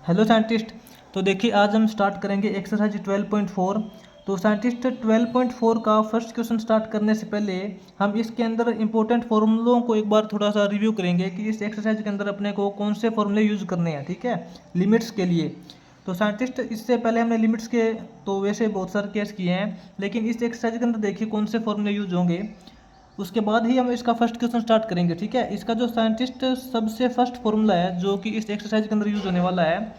Hello scientist. तो देखिए आज हम स्टार्ट करेंगे एक्सरसाइज 12.4। तो साइंटिस्ट 12.4 का फर्स्ट क्वेश्चन स्टार्ट करने से पहले हम इसके अंदर इंपॉर्टेंट फॉर्मूलों को एक बार थोड़ा सा रिव्यू करेंगे कि इस एक्सरसाइज के अंदर अपने को कौन से फॉर्मूले यूज़ करने हैं, ठीक है, लिमिट्स के लिए। तो साइंटिस्ट इससे पहले हमने लिमिट्स के तो वैसे बहुत सारे केस किए हैं, लेकिन इस एक्सरसाइज के अंदर देखिए कौन से फॉर्मूले यूज होंगे, उसके बाद ही हम इसका फर्स्ट क्वेश्चन स्टार्ट करेंगे, ठीक है। इसका जो साइंटिस्ट सबसे फर्स्ट फॉर्मूला है जो कि इस एक्सरसाइज के अंदर यूज होने वाला है,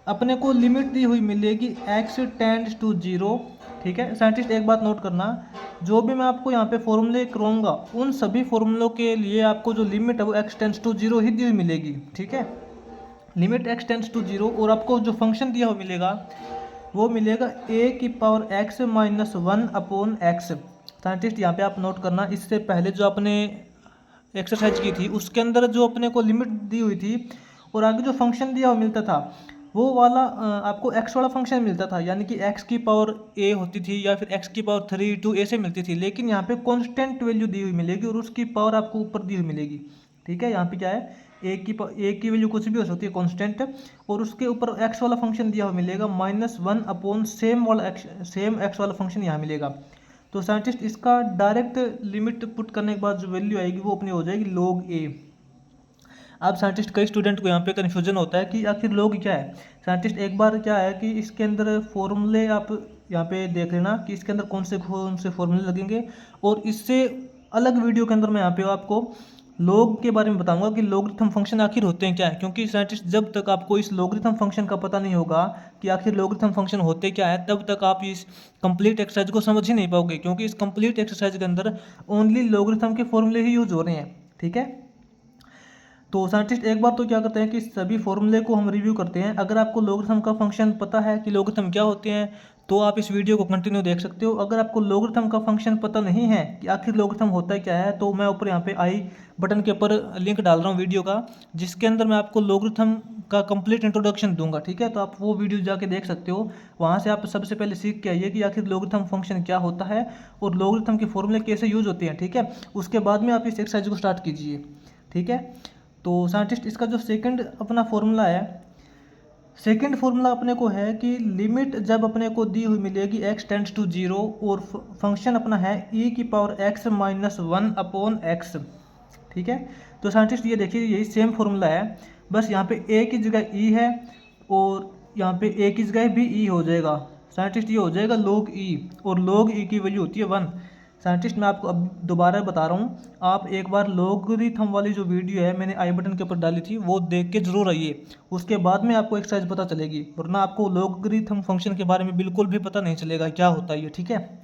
अपने को लिमिट दी हुई मिलेगी x टेंड्स टू जीरो, ठीक है। साइंटिस्ट एक बात नोट करना, जो भी मैं आपको यहाँ पे फॉर्मूले कराऊंगा उन सभी फॉर्मूलों के लिए आपको जो लिमिट है वो x टेंड्स टू जीरो ही दी हुई मिलेगी, ठीक है। Limit x tends to zero, और आपको जो फंक्शन दिया हुआ मिलेगा वो मिलेगा a की power x minus one upon x. Scientist यहाँ पे आप नोट करना, इससे पहले जो आपने एक्सरसाइज की थी उसके अंदर जो अपने को लिमिट दी हुई थी और आगे जो फंक्शन दिया हुआ मिलता था वो वाला आपको x वाला फंक्शन मिलता था, यानी कि x की पावर a होती थी या फिर x की पावर 3 ऐसे मिलती थी। लेकिन यहाँ पे कांस्टेंट वैल्यू दी हुई मिलेगी और उसकी पावर आपको ऊपर दी हुई मिलेगी, ठीक है। यहाँ पे क्या है, a की वैल्यू कुछ भी हो सकती है कांस्टेंट, और उसके ऊपर x वाला फंक्शन दिया हुआ मिलेगा minus one upon same x वाला फंक्शन यहाँ मिलेगा। तो साइंटिस्ट इसका डायरेक्ट लिमिट पुट करने के बाद जो वैल्यू आएगी वो अपनी हो जाएगी log a। अब साइंटिस्ट कई स्टूडेंट को यहाँ पे कन्फ्यूजन होता है कि आखिर log क्या है। साइंटिस्ट एक बार क्या है कि इसके अंदर फॉर्मूले आप यहाँ पे देख लेना कि इसके अंदर कौन से फॉर्मूले लगेंगे, और इससे अलग वीडियो के अंदर मैं यहाँ पे आपको log के बारे में बताऊंगा कि लॉगरिथम फंक्शन आखिर होते हैं क्या है। क्योंकि साइंटिस्ट जब तक आपको इस लॉगरिथम फंक्शन का पता नहीं होगा कि आखिर लॉगरिथम फंक्शन होते क्या है, तब तक आप इस कंप्लीट एक्सरसाइज को समझ ही नहीं पाओगे, क्योंकि इस कंप्लीट एक्सरसाइज के अंदर ओनली लॉगरिथम के फॉर्मूले ही यूज हो रहे हैं, ठीक है। तो साइंटिस्ट एक बार तो क्या करते हैं कि सभी फॉर्मूले को हम रिव्यू करते हैं। अगर आपको लॉगरिथम का फंक्शन पता है कि लॉगरिथम क्या होते हैं तो आप इस वीडियो को कंटिन्यू देख सकते हो। अगर आपको लॉगरिथम का फंक्शन पता नहीं है कि आखिर लॉगरिथम होता है क्या है, तो मैं ऊपर यहाँ पे आई बटन के ऊपर लिंक डाल रहा हूँ वीडियो का, जिसके अंदर मैं आपको लॉगरिथम का कंप्लीट इंट्रोडक्शन दूंगा, ठीक है। तो आप वो वीडियो जाके देख सकते हो, वहाँ से आप सबसे पहले सीख के आइए कि आखिर लॉगरिथम फंक्शन क्या होता है और लॉगरिथम के फॉर्मूले कैसे यूज होते हैं, ठीक है। उसके बाद में आप इस एक्सरसाइज को स्टार्ट कीजिए, ठीक है। तो साइंटिस्ट इसका जो सेकंड अपना फॉर्मूला है, सेकंड फॉर्मूला अपने को है कि लिमिट जब अपने को दी हुई मिलेगी x टेंड्स टू जीरो और फंक्शन अपना है e की power x minus one upon x, ठीक है। तो साइंटिस्ट ये देखिए यही सेम फॉर्मूला है, बस यहाँ पे a की जगह e है और यहाँ पे a की जगह भी e हो जाएगा। साइंटिस्ट ये हो जाएगा log e, और log e की वैल्यू होती है 1। साइंटिस्ट मैं आपको अब दोबारा बता रहा हूँ, आप एक बार लॉगरिथम वाली जो वीडियो है मैंने आई बटन के ऊपर डाली थी वो देख के जरूर आइए, उसके बाद में आपको एक्सरसाइज पता चलेगी, वरना आपको लॉगरिथम फंक्शन के बारे में बिल्कुल भी पता नहीं चलेगा क्या होता है ये, ठीक है।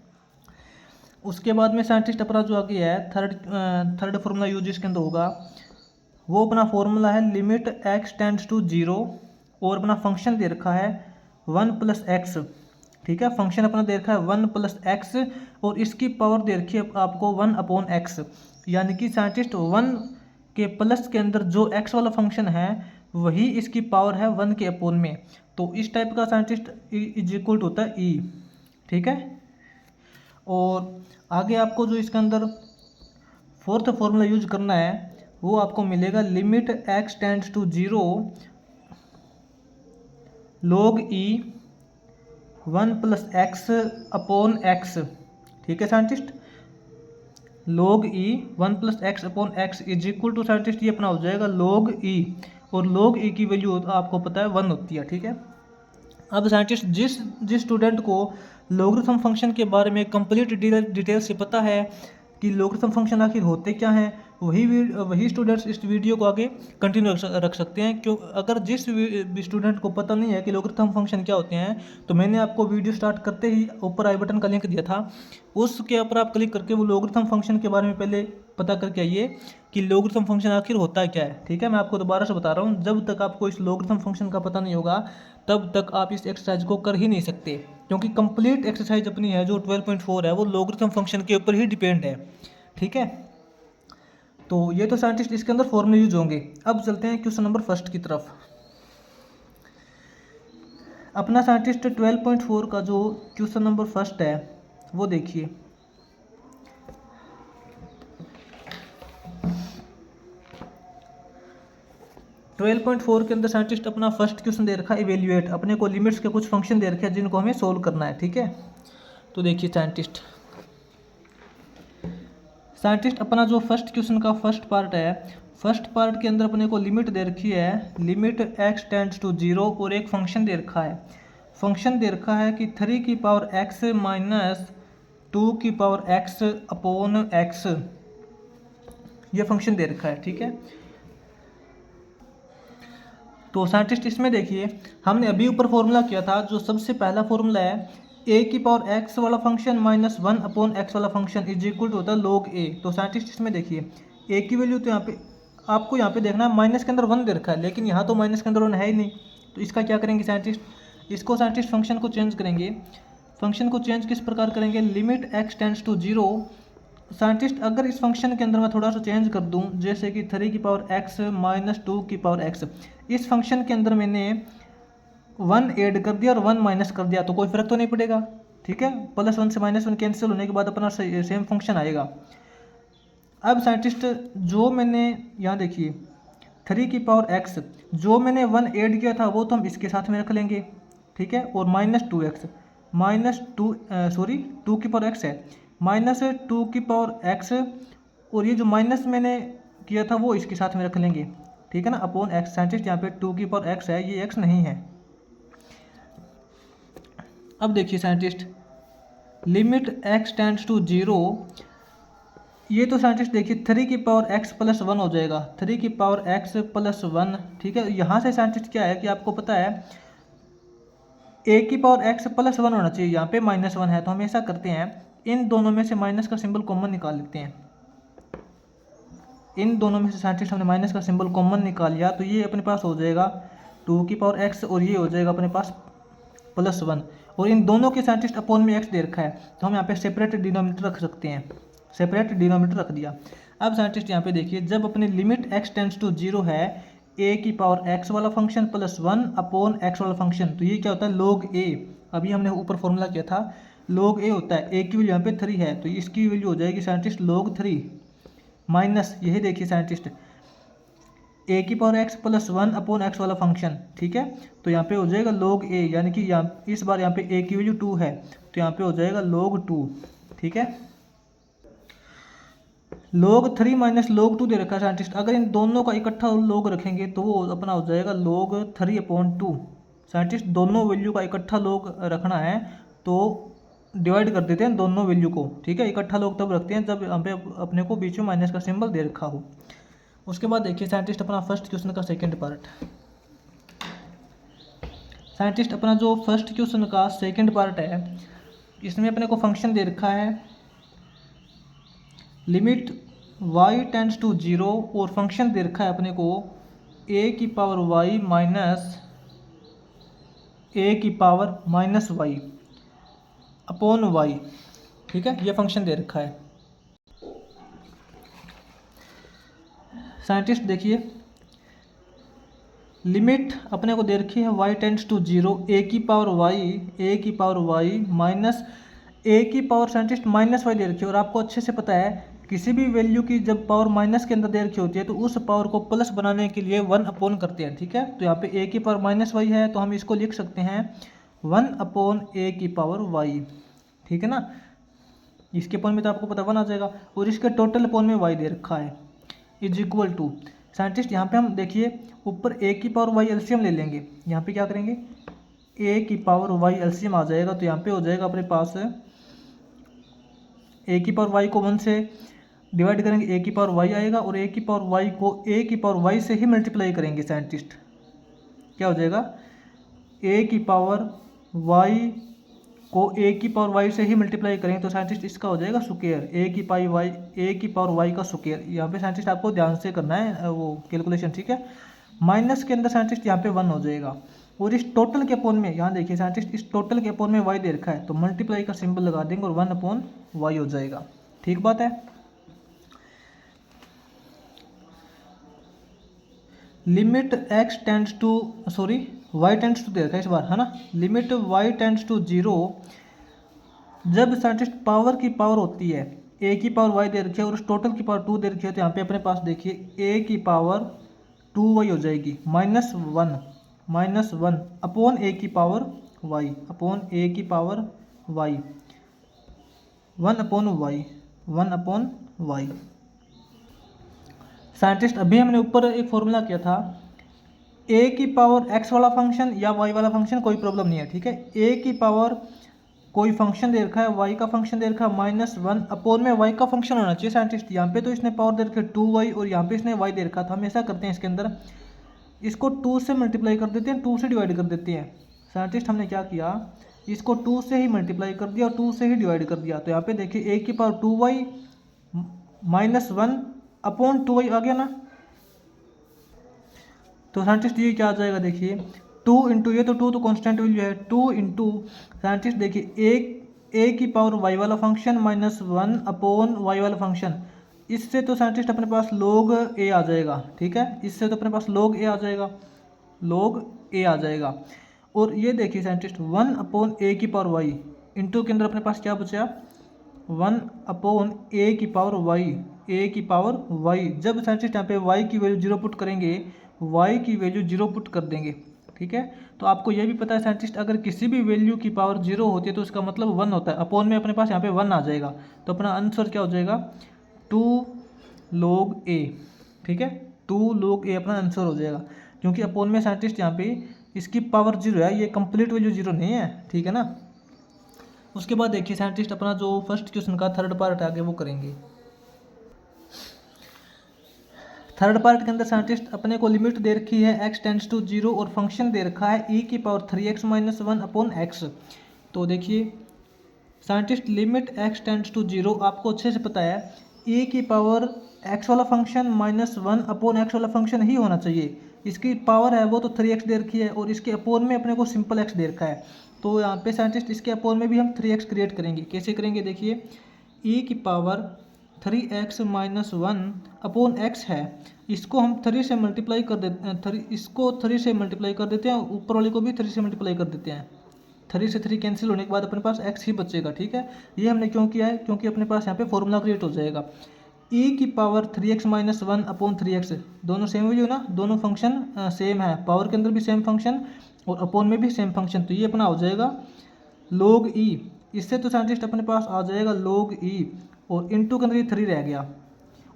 उसके बाद में साइंटिस्ट अपना जो आगे है थर्ड फार्मूला यूज इसके अंदर होगा, वो अपना फॉर्मूला है limit x tends to zero, और अपना फंक्शन दे रखा है वन प्लस एक्स, ठीक है। फंक्शन अपना दे रखा है वन प्लस एक्स और इसकी पावर दे रखी है आपको वन अपॉन एक्स, यानी कि साइंटिस्ट वन के प्लस के अंदर जो एक्स वाला फंक्शन है वही इसकी पावर है वन के अपोन में। तो इस टाइप का साइंटिस्ट इज इक्वल टू होता है ई, ठीक है। और आगे आपको जो इसके अंदर फोर्थ फॉर्मूला यूज करना है वो आपको मिलेगा limit x tends to zero log e one plus x upon x, ठीक है scientist. log e one plus x upon x is equal to scientist ये अपना हो जाएगा log ई, और log ई की वैल्यू आपको पता है 1 होती है, ठीक है। अब साइंटिस्ट जिस जिस स्टूडेंट को लॉगरिथम फंक्शन के बारे में कंप्लीट डिटेल से पता है कि लॉगरिथम फंक्शन आखिर होते क्या हैं, वही स्टूडेंट्स इस वीडियो को आगे कंटिन्यू रख सकते हैं। क्यों, अगर जिस स्टूडेंट को पता नहीं है कि लॉगरिथम फंक्शन क्या होते हैं, तो मैंने आपको वीडियो स्टार्ट करते ही ऊपर आई बटन का लिंक दिया था, उसके ऊपर आप क्लिक करके वो लॉगरिथम फंक्शन के बारे में पहले पता करके आइए कि लॉगरिथम फंक्शन आखिर होता है क्या है, ठीक है। मैं आपको दोबारा से बता रहा हूँ, जब तक आपको इस लॉगरिथम फंक्शन का पता नहीं होगा तब तक आप इस एक्सरसाइज को कर ही नहीं सकते, क्योंकि कंप्लीट एक्सरसाइज अपनी है जो 12.4 है वो लॉगरिथम फंक्शन के ऊपर ही डिपेंड है, ठीक है। तो ये तो साइंटिस्ट इसके अंदर फॉर्मूले यूज होंगे। अब चलते हैं क्वेश्चन नंबर फर्स्ट की तरफ। अपना साइंटिस्ट 12.4 का जो क्वेश्चन नंबर फर्स्ट है वो देखिए, 12.4 के अंदर साइंटिस्ट अपना फर्स्ट क्वेश्चन दे रखा है इवेल्युएट, अपने को लिमिट्स के कुछ फंक्शन दे रखे हैं जिनको हमें सोल्व करना है। ठीक है, तो देखिए साइंटिस्ट अपना जो फर्स्ट क्वेश्चन का फर्स्ट पार्ट है, फर्स्ट पार्ट के अंदर अपने को लिमिट दे रखी है, लिमिट x टेंड्स टू 0 और एक फंक्शन दे रखा है, फंक्शन दे रखा है कि 3 की पावर x माइनस 2 की पावर x अपॉन x, ये फंक्शन दे रखा है। ठीक है, तो साइंटिस्ट इसमें देखिए हमने अभी ऊपर फॉर्मूला किया था, जो सबसे पहला फॉर्मूला है a की पावर x वाला फंक्शन माइनस 1 अपॉन x वाला फंक्शन इज इक्वल टू होता है log a। तो साइंटिस्ट इसमें देखिए a की वैल्यू तो यहाँ पे आपको यहाँ पे देखना है माइनस के अंदर 1 दे रखा है, लेकिन यहाँ तो माइनस के अंदर 1 है ही नहीं, तो इसका क्या करेंगे साइंटिस्ट, इसको साइंटिस्ट फंक्शन को चेंज करेंगे। फंक्शन को चेंज किस प्रकार करेंगे, limit x tends to 0। Scientist अगर इस फंक्शन के अंदर मैं थोड़ा सा चेंज कर दूं, जैसे कि 3 की पावर x माइनस 2 की पावर x, इस फंक्शन के अंदर मैंने 1 ऐड कर दिया और 1 माइनस कर दिया, तो कोई फर्क तो नहीं पड़ेगा। ठीक है, +1 से -1 कैंसिल होने के बाद अपना सेम फंक्शन आएगा। अब साइंटिस्ट जो मैंने यहाँ देखिए 3 की पावर x, जो मैंने 1 ऐड किया था वो तो हम इसके साथ में रख लेंगे। ठीक है, और -2x माइनस 2 2 की पावर x है, -2 की पावर x, और ये जो माइनस मैंने किया था वो इसके साथ में रख लेंगे। ठीक है ना, अपॉन x। साइंटिस्ट यहाँ पे 2 की पावर x है, ये x नहीं है। अब देखिए scientist limit x tends to 0, ये तो साइंटिस्ट देखिए 3 की पावर x प्लस 1 हो जाएगा, 3 की पावर x प्लस 1। ठीक है, यहाँ से साइंटिस्ट क्या है कि आपको पता है a की पावर x प्लस 1 होना चाहिए, यहाँ पे -1 है, तो हम ऐसा करते हैं इन दोनों में से माइनस का सिंबल कॉमन निकाल लेते हैं। इन दोनों में से साइंटिस्ट हमने माइनस का सिंबल कॉमन निकाल लिया, तो ये अपने पास हो जाएगा 2 की पावर x और ये हो जाएगा अपने पास +1, और इन दोनों के साइंटिस्ट अपॉन में x दे रखा है, तो हम यहाँ पे सेपरेट डिनोमिनेटर रख सकते हैं, सेपरेट डिनोमिनेटर रख दिया। अब साइंटिस्ट यहाँ पे देखिए जब अपनी लिमिट x टेंड्स टू 0 है, a की पावर x वाला फंक्शन +1 अपॉन x वाला फंक्शन, तो ये क्या होता है log a। अभी हमने ऊपर फॉर्मूला किया था log a होता है, a की वैल्यू यहाँ पे 3 है, तो इसकी वैल्यू हो जाएगी साइंटिस्ट log 3 माइनस, यही देखिए साइंटिस्ट a की पावर x +1 अपॉन x वाला फंक्शन। ठीक है, तो यहाँ पे हो जाएगा log a, यानी कि यहाँ इस बार यहाँ पे a की वैल्यू 2 है, तो यहाँ पे हो जाएगा log 2। ठीक है, log 3 माइनस log 2 दे रखा है साइंटिस्ट, अगर इन दोनों का इकट्ठा log रखेंगे तो वो अपना हो जाएगा log 3 अपॉन 2। साइंटिस्ट दोनों वैल्यू का इकट्ठा log रखना है तो डिवाइड कर देते हैं दोनों वैल्यू को। ठीक है, इकट्ठा log तब रखते हैं जब हम पे अपने को बीच में माइनस का सिंबल दे रखा हो। उसके बाद देखिए साइंटिस्ट अपना फर्स्ट क्वेश्चन का सेकंड पार्ट, साइंटिस्ट अपना जो फर्स्ट क्वेश्चन का सेकंड पार्ट है, इसमें अपने को फंक्शन दे रखा है लिमिट y टेंड्स टू 0, और फंक्शन दे रखा है अपने को a की पावर y माइनस a की पावर -y अपॉन y। ठीक है, ये फंक्शन दे रखा है। साइंटिस्ट देखिए लिमिट अपने को दे रखी है y टेंड्स टू 0, a की पावर y माइनस a की पावर साइंटिस्ट -y दे रखी है, और आपको अच्छे से पता है किसी भी वैल्यू की जब पावर माइनस के अंदर दे रखी होती है तो उस पावर को प्लस बनाने के लिए 1 अपॉन करते हैं। ठीक है, तो यहाँ पे a की पावर -y है, तो हम इसको लिख सकते हैं 1 अपॉन a की पावर y। ठीक है ना, इसके अपॉन में तो आपको पता 1 आ जाएगा, और इसके टोटल अपॉन में y दे रखा है इज इक्वल टू। साइंटिस्ट यहाँ पे हम देखिए ऊपर a की पावर y एलसीएम ले लेंगे, यहाँ पे क्या करेंगे a की पावर y एलसीएम आ जाएगा, तो यहाँ पे हो जाएगा अपने पास a की पावर y को 1 से डिवाइड करेंगे, a की पावर y आएगा, और a की पावर y को a की पावर y से ही मल्टीप्लाई करेंगे। साइंटिस्ट क्या हो जाएगा a की पावर y को a की पावर y से ही मल्टीप्लाई करेंगे, तो साइंटिस्ट इसका हो जाएगा स्क्वायर, a की पावर y का स्क्वायर। यहाँ पे साइंटिस्ट आपको ध्यान से करना है वो कैलकुलेशन। ठीक है, माइनस के अंदर साइंटिस्ट यहाँ पे 1 हो जाएगा, और इस टोटल के अपॉन में यहाँ देखिए साइंटिस्ट इस टोटल के अपॉन में y दे रखा है, तो मल्टीप्लाई का सिंबल लगा देंगे और 1 अपॉन y हो जाएगा। ठीक बात है। Limit x tends to y tends to दे रखा है इस बार, है ना, लिमिट y टेंड्स टू 0, जब साइंटिस्ट पावर की पावर होती है a की पावर y दे रखी है और उस टोटल की पावर 2 दे रखी है, तो यहाँ पे अपने पास देखिए a की पावर 2y हो जाएगी, -1 अपॉन a की पावर y, अपॉन a की power y, 1 upon y। Scientist अभी हमने ऊपर एक फॉर्मूला किया था, a की पावर x वाला फंक्शन या y वाला फंक्शन कोई प्रॉब्लम नहीं है, ठीक है। a की पावर कोई फंक्शन दे रखा है, y का फंक्शन दे रखा है -1 अपॉन में y का फंक्शन होना चाहिए साइंटिस्ट। यहाँ पे तो इसने पावर दे रखी है 2y और यहाँ पे इसने y दे रखा था। हम ऐसा करते हैं, इसके अंदर इसको 2 से मल्टीप्लाई कर देते हैं, 2 से डिवाइड कर देते हैं। साइंटिस्ट हमने क्या किया, इसको 2 से ही मल्टीप्लाई कर दिया और 2 से ही डिवाइड कर दिया। तो यहाँ पे देखिए a की पावर 2y -1 अपॉन 2y आ गया ना। तो साइंटिस्ट ये क्या आ जाएगा, देखिए 2 इंटू, ये तो 2 तो कांस्टेंट वैल्यू है, 2 इंटू साइंटिस्ट देखिए a की पावर y वाला फंक्शन -1 अपॉन y वाला फंक्शन। इससे तो साइंटिस्ट अपने पास log a आ जाएगा, ठीक है। इससे तो अपने पास log a आ जाएगा, log a आ जाएगा। और ये देखिए साइंटिस्ट 1 अपॉन a की पावर y इंटू के अंदर अपने पास क्या बचा, 1 अपॉन a की पावर y, a की पावर y। जब साइंटिस्ट यहाँ पे y की वैल्यू 0 पुट करेंगे, y की वैल्यू 0 पुट कर देंगे, ठीक है। तो आपको ये भी पता है साइंटिस्ट, अगर किसी भी वैल्यू की पावर 0 होती है तो उसका मतलब 1 होता है। अपॉन में अपने पास यहाँ पे 1 आ जाएगा, तो अपना आंसर क्या हो जाएगा 2 log a, ठीक है। 2 log a अपना आंसर हो जाएगा, क्योंकि अपॉन में साइंटिस्ट यहाँ पे इसकी पावर 0 है, ये कंप्लीट वैल्यू 0 नहीं है, ठीक है ना। उसके बाद देखिए साइंटिस्ट अपना जो फर्स्ट क्वेश्चन का थर्ड पार्ट आगे वो करेंगे। थर्ड पार्ट के अंदर साइंटिस्ट अपने को लिमिट दे रखी है x टेंड्स टू 0 और फंक्शन दे रखा है e की पावर 3x - 1 अपॉन x। तो देखिए scientist limit x tends to 0 आपको अच्छे से पता है, e की पावर x वाला फंक्शन -1 अपॉन x वाला फंक्शन ही होना चाहिए। इसकी पावर है वो तो 3x दे रखी है और इसके अपोन में अपने को सिंपल x दे रखा है। तो यहाँ पे साइंटिस्ट इसके अपोन में भी हम 3x क्रिएट करेंगे। कैसे करेंगे, देखिए e की पावर 3x - 1 अपॉन x है, इसको हम 3 से मल्टीप्लाई कर देते हैं, इसको 3 से मल्टीप्लाई कर देते हैं, ऊपर वाले को भी 3 से मल्टीप्लाई कर देते हैं। 3 से 3 कैंसिल होने के बाद अपने पास x ही बचेगा, ठीक है। ये हमने क्यों किया है, क्योंकि अपने पास यहाँ पे फॉर्मूला क्रिएट हो जाएगा। e की पावर 3x - 1 अपॉन 3x, दोनों सेम वैल्यू ना, दोनों फंक्शन सेम है, पावर के अंदर भी सेम फंक्शन और अपॉन में भी सेम फंक्शन। तो ये अपना हो जाएगा log e। इससे तो साइंटिस्ट अपने पास आ जाएगा log e और इंटू के अंदर ये 3 रह गया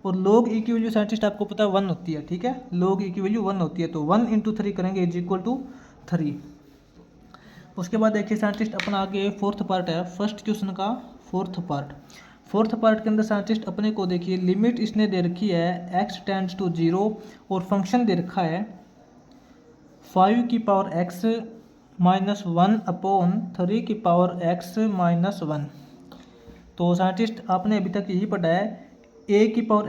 और log e की वैल्यू साइंटिस्ट आपको पता है 1 होती है, ठीक है। log e की वैल्यू 1 होती है, तो 1 × 3 करेंगे इज इक्वल टू 3। उसके बाद देखिए साइंटिस्ट अपना आगे फोर्थ पार्ट है, फर्स्ट क्वेश्चन का फोर्थ पार्ट के अंदर साइंटिस्ट अपने को देखिए लिमिट इसने दे रखी है x टेंड्स टू 0 और फंक्शन दे रखा है 5 की पावर x - 1 अपॉन 3 की पावर x - 1। तो साइंटिस्ट आपने अभी तक यही पढ़ा है a की पावर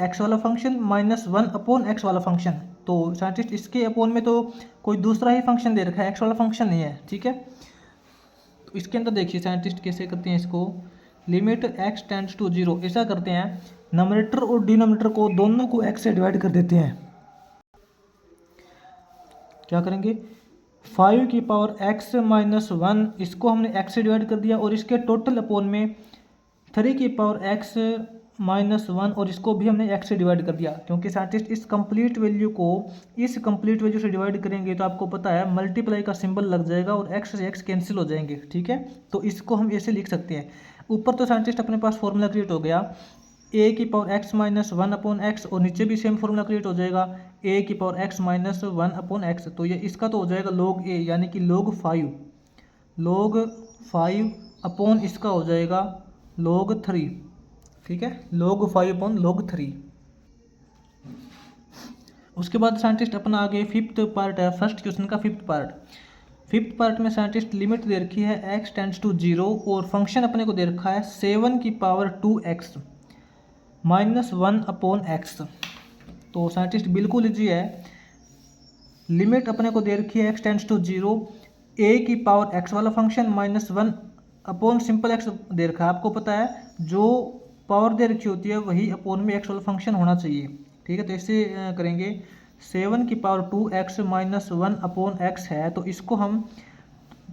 x वाला फंक्शन -1 अपॉन x वाला फंक्शन। तो साइंटिस्ट इसके अपॉन में तो कोई दूसरा ही फंक्शन दे रखा है, x वाला फंक्शन नहीं है, ठीक है। तो इसके अंदर देखिए साइंटिस्ट कैसे करते हैं इसको, लिमिट x टेंड्स टू 0, ऐसा करते हैं नोमिनेटर और डिनोमिनेटर को दोनों को x से डिवाइड कर देते हैं। क्या करेंगे, 5 की पावर x - 1 इसको हमने x से डिवाइड कर दिया और इसके टोटल अपॉन में 3 की पावर x - 1 और इसको भी हमने x से डिवाइड कर दिया। क्योंकि साइंटिस्ट इस कंप्लीट वैल्यू को इस कंप्लीट वैल्यू से डिवाइड करेंगे तो आपको पता है मल्टीप्लाई का सिंबल लग जाएगा और x से x कैंसिल हो जाएंगे, ठीक है। तो इसको हम ऐसे लिख सकते हैं। ऊपर तो साइंटिस्ट अपने पास फॉर्मूला क्रिएट हो गया a की पावर x - 1 अपॉन x और नीचे भी सेम फॉर्मूला क्रिएट हो जाएगा a की पावर x - 1 अपॉन x। तो ये इसका तो हो जाएगा log a यानी कि log 5 अपॉन इसका हो जाएगा log 3, ठीक है, log 5 अपॉन log 3। उसके बाद साइंटिस्ट अपना आगे फिफ्थ पार्ट है, फर्स्ट क्वेश्चन का फिफ्थ पार्ट में साइंटिस्ट लिमिट दे रखी है x टेंड्स टू 0 और फंक्शन अपने को दे रखा है 7 की पावर 2x -1 अपॉन x। तो साइंटिस्ट बिल्कुल इजी है, लिमिट अपने को दे रखी है x टेंड्स टू 0, a की पावर x वाला फंक्शन -1 अपॉन सिंपल x दे रखा है। आपको पता है जो पावर दे रखी होती है वही अपॉन में x वाला फंक्शन होना चाहिए, ठीक है। तो इसे करेंगे 7 की पावर 2x -1 अपॉन x है, तो इसको हम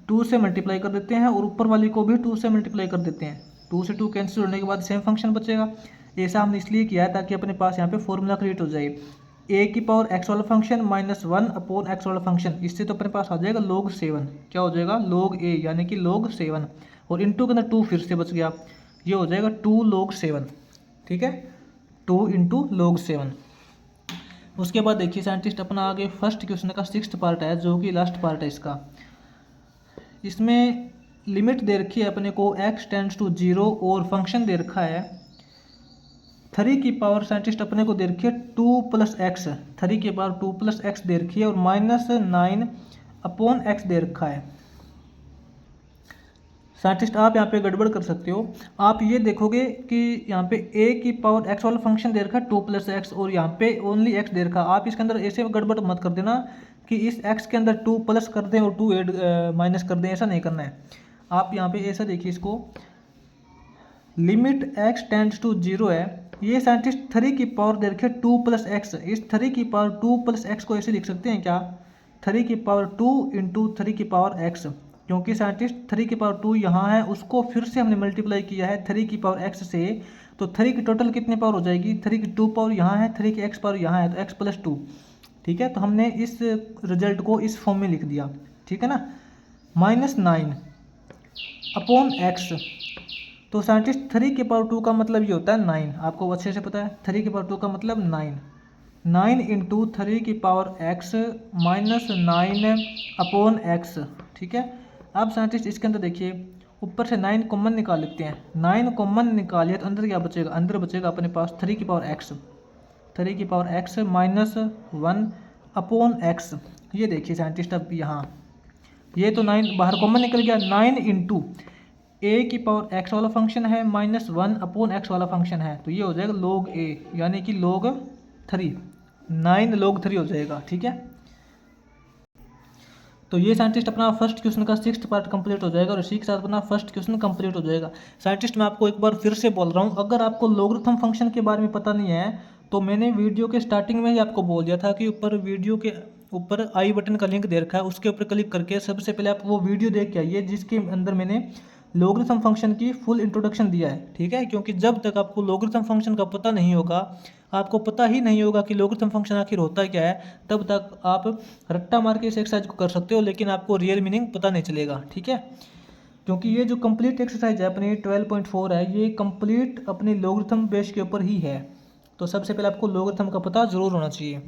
2 से मल्टीप्लाई कर देते हैं और ऊपर वाली को भी 2 से मल्टीप्लाई कर देते हैं। 2 से 2 कैंसिल होने के बाद सेम फंक्शन बचेगा। ऐसा हमने इसलिए किया है ताकि अपने पास यहाँ पे फॉर्मूला क्रिएट हो जाए, ए की पावर एक्स वाला फंक्शन माइनस 1 अपॉन एक्स वाला फंक्शन। इससे तो अपने पास आ जाएगा log 7। क्या हो जाएगा? log a यानी कि log 7, और इंटू के अंदर 2 फिर से बच गया, ये हो जाएगा 2 log 7। ठीक है, 2 इंटू log 7। उसके बाद देखिए साइंटिस्ट अपना आगे फर्स्ट क्वेश्चन का 6th पार्ट है, जो कि लास्ट पार्ट है इसका। इसमें लिमिट दे रखी है अपने को x टेंड्स टू 0 और फंक्शन दे रखा है 3 की पावर साइंटिस्ट अपने को दे रखी है 2 + x, 3 की पावर 2 + x दे रखी है, और -9 अपॉन x दे रखा है। साइंटिस्ट आप यहाँ पे गड़बड़ कर सकते हो, आप ये देखोगे कि यहाँ पे a की पावर x वाला फंक्शन दे रखा है 2 + x, और यहाँ पे ओनली x दे रखा है। आप इसके अंदर ऐसे गड़बड़ मत कर देना कि इस x के अंदर 2 प्लस कर दें और 2 ऐड माइनस कर दें, ऐसा नहीं करना है। आप यहाँ पे ऐसा देखिए, इसको लिमिट x टेंड्स टू 0 है, ये साइंटिस्ट 3 की पावर दे रखी है 2 + x। इस 3 की पावर 2 + x को ऐसे लिख सकते हैं क्या? 3 की पावर 2 इंटू 3 की पावर x, क्योंकि साइंटिस्ट 3 की पावर 2 यहाँ है, उसको फिर से हमने मल्टीप्लाई किया है 3 की पावर x से, तो 3 की टोटल कितनी पावर हो जाएगी? 3 की 2 पावर यहाँ है, 3 की x पावर यहाँ है, तो x + 2। ठीक है, तो हमने इस रिजल्ट को इस फॉर्म में लिख दिया। ठीक है ना, -9 अपॉन x। तो साइंटिस्ट 3 की पावर 2 का मतलब ये होता है 9, आपको अच्छे से पता है 3 की पावर 2 का मतलब 9 इंटू 3 की पावर x -9 अपॉन x। ठीक है, अब साइंटिस्ट इसके अंदर देखिए, ऊपर से 9 कॉमन निकाल लेते हैं। 9 कॉमन निकालिए तो अंदर क्या बचेगा? अंदर बचेगा अपने पास 3 की पावर x, 3 की पावर x -1 अपॉन x। ये देखिए साइंटिस्ट, अब यहाँ ये तो 9 बाहर कॉमन निकल गया, 9 इंटू a की पावर x वाला फंक्शन है -1 अपॉन x वाला फंक्शन है, तो ये हो जाएगा log a यानी कि log 3, 9 log 3 हो जाएगा। ठीक है, तो ये साइंटिस्ट अपना फर्स्ट क्वेश्चन का 6th पार्ट कंप्लीट हो जाएगा, और इसी के साथ अपना फर्स्ट क्वेश्चन कंप्लीट हो जाएगा। साइंटिस्ट मैं आपको एक बार फिर से बोल रहा हूँ, अगर आपको लॉगरिथम फंक्शन के बारे में पता नहीं है तो मैंने वीडियो के स्टार्टिंग में ही आपको बोल दिया था कि ऊपर वीडियो के ऊपर आई बटन का लिंक दे रखा है, उसके ऊपर क्लिक करके सबसे पहले आप वो वीडियो देख के आइए, जिसके अंदर मैंने लॉगरिथम फंक्शन की फुल इंट्रोडक्शन दिया है। ठीक है, क्योंकि जब तक आपको लॉगरिथम फंक्शन का पता नहीं होगा, आपको पता ही नहीं होगा कि लॉगरिथम फंक्शन आखिर होता क्या है, तब तक आप रट्टा मार के इस एक्सरसाइज को कर सकते हो, लेकिन आपको रियल मीनिंग पता नहीं चलेगा। ठीक है, क्योंकि ये जो कंप्लीट एक्सरसाइज है अपनी 12.4 है, ये कंप्लीट अपनी लॉगरिथम बेस के ऊपर ही है, तो सबसे पहले आपको लॉगरिथम का पता ज़रूर होना चाहिए।